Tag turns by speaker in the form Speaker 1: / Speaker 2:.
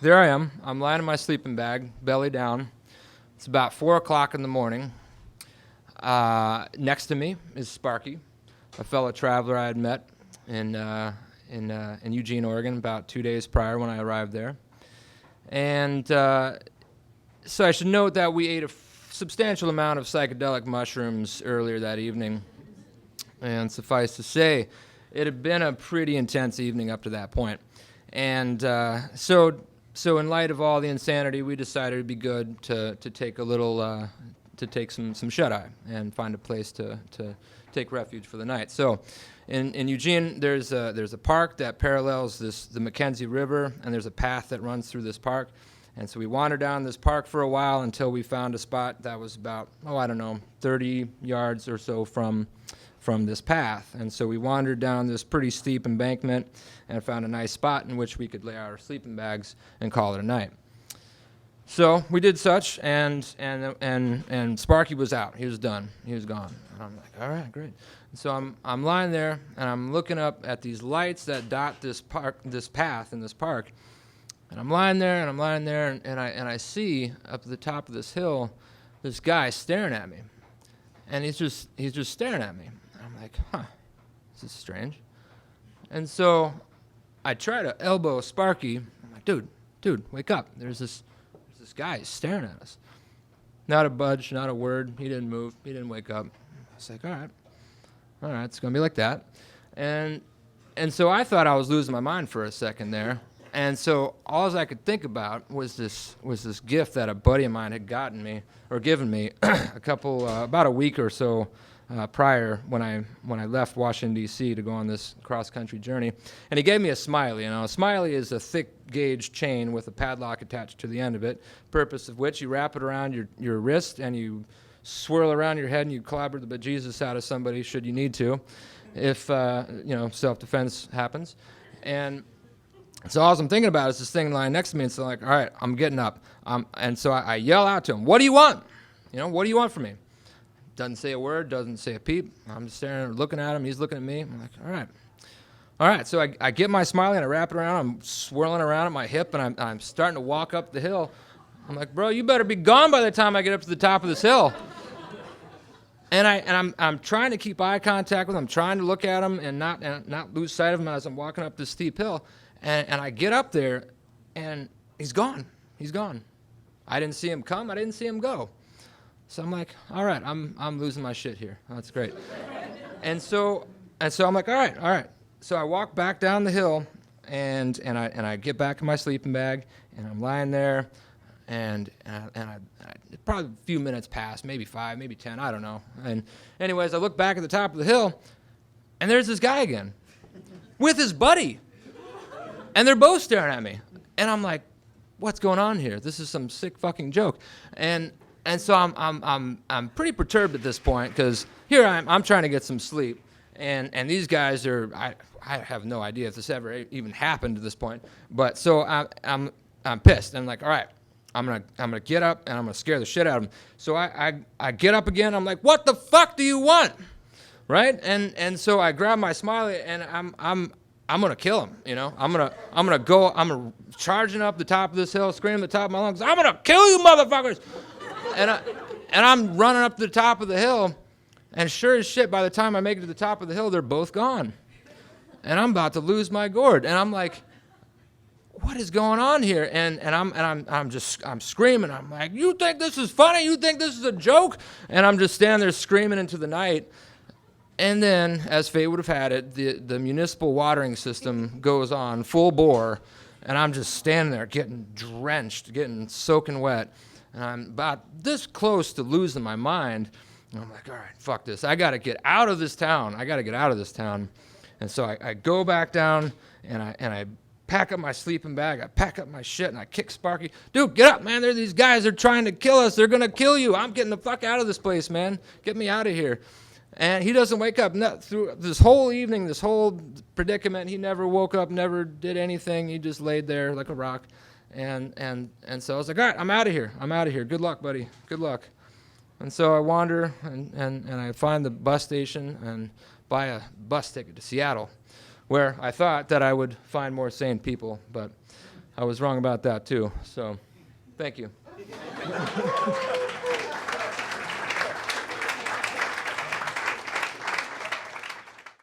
Speaker 1: there I am. I'm lying in my sleeping bag, belly down. It's about 4 o'clock in the morning. Next to me is Sparky, a fellow traveler I had met in Eugene, Oregon, about 2 days prior when I arrived there. And so I should note that we ate a substantial amount of psychedelic mushrooms earlier that evening. And suffice to say, it had been a pretty intense evening up to that point. And so in light of all the insanity, we decided it'd be good to take a little, to take some shut-eye and find a place to take refuge for the night. So in Eugene, there's a park that parallels the Mackenzie River, and there's a path that runs through this park. And so we wandered down this park for a while until we found a spot that was about, 30 yards or so from this path. And so we wandered down this pretty steep embankment and found a nice spot in which we could lay our sleeping bags and call it a night. So we did such, and Sparky was out. He was done. He was gone. And I'm like, all right, great. And so I'm lying there, and I'm looking up at these lights that dot this path in this park. And I'm lying there, and I see up at the top of this hill this guy staring at me. And he's just staring at me. And I'm like, this is strange. And so I try to elbow Sparky. I'm like, dude, wake up. There's this guy staring at us. Not a budge, not a word. He didn't move. He didn't wake up. I was like, all right, it's going to be like that. And so I thought I was losing my mind for a second there. And so all I could think about was this gift that a buddy of mine had given me about a week or so prior when I left Washington, D.C. to go on this cross-country journey. And he gave me a smiley. A smiley is a thick-gauge chain with a padlock attached to the end of it, purpose of which you wrap it around your wrist and you swirl around your head and you clobber the bejesus out of somebody should you need to, if self-defense happens. And so all I'm thinking about is this thing lying next to me, and so I'm like, all right, I'm getting up. And so I yell out to him, what do you want? What do you want from me? Doesn't say a word, doesn't say a peep. I'm just staring, looking at him. He's looking at me. I'm like, all right. So I get my smiley and I wrap it around. I'm swirling around at my hip, and I'm starting to walk up the hill. I'm like, bro, you better be gone by the time I get up to the top of this hill. And I'm trying to keep eye contact with him. I'm trying to look at him and not lose sight of him as I'm walking up this steep hill. And I get up there, and he's gone. He's gone. I didn't see him come. I didn't see him go. So I'm like, all right, I'm losing my shit here. That's great. and so I'm like, all right. So I walk back down the hill, and I get back in my sleeping bag, and I'm lying there, and I probably a few minutes pass, maybe 5, maybe 10, I don't know. And anyways, I look back at the top of the hill, and there's this guy again with his buddy. And they're both staring at me. And I'm like, what's going on here? This is some sick fucking joke. And so I'm pretty perturbed at this point, because here I'm trying to get some sleep. And these guys are, I have no idea if this ever even happened to this point. But so I'm pissed. I'm like, all right, I'm gonna get up and I'm gonna scare the shit out of them. So I get up again. I'm like, what the fuck do you want? Right? And so I grab my smiley, and I'm gonna kill him, I'm charging up the top of this hill, screaming at the top of my lungs, I'm gonna kill you motherfuckers! and I'm running up the top of the hill, and sure as shit, by the time I make it to the top of the hill, they're both gone. And I'm about to lose my gourd. And I'm like, what is going on here? And I'm screaming. I'm like, you think this is funny? You think this is a joke? And I'm just standing there screaming into the night. And then, as fate would have had it, the municipal watering system goes on full bore, and I'm just standing there getting drenched, getting soaking wet, and I'm about this close to losing my mind. And I'm like, all right, fuck this. I got to get out of this town. And so I go back down, and I pack up my sleeping bag. I pack up my shit, and I kick Sparky. Dude, get up, man. These guys are trying to kill us. They're going to kill you. I'm getting the fuck out of this place, man. Get me out of here. And he doesn't wake up. Through this whole evening, this whole predicament, he never woke up, never did anything. He just laid there like a rock. And so I was like, all right, I'm out of here. Good luck, buddy. Good luck. And so I wander, and I find the bus station and buy a bus ticket to Seattle, where I thought that I would find more sane people. But I was wrong about that too. So, thank you.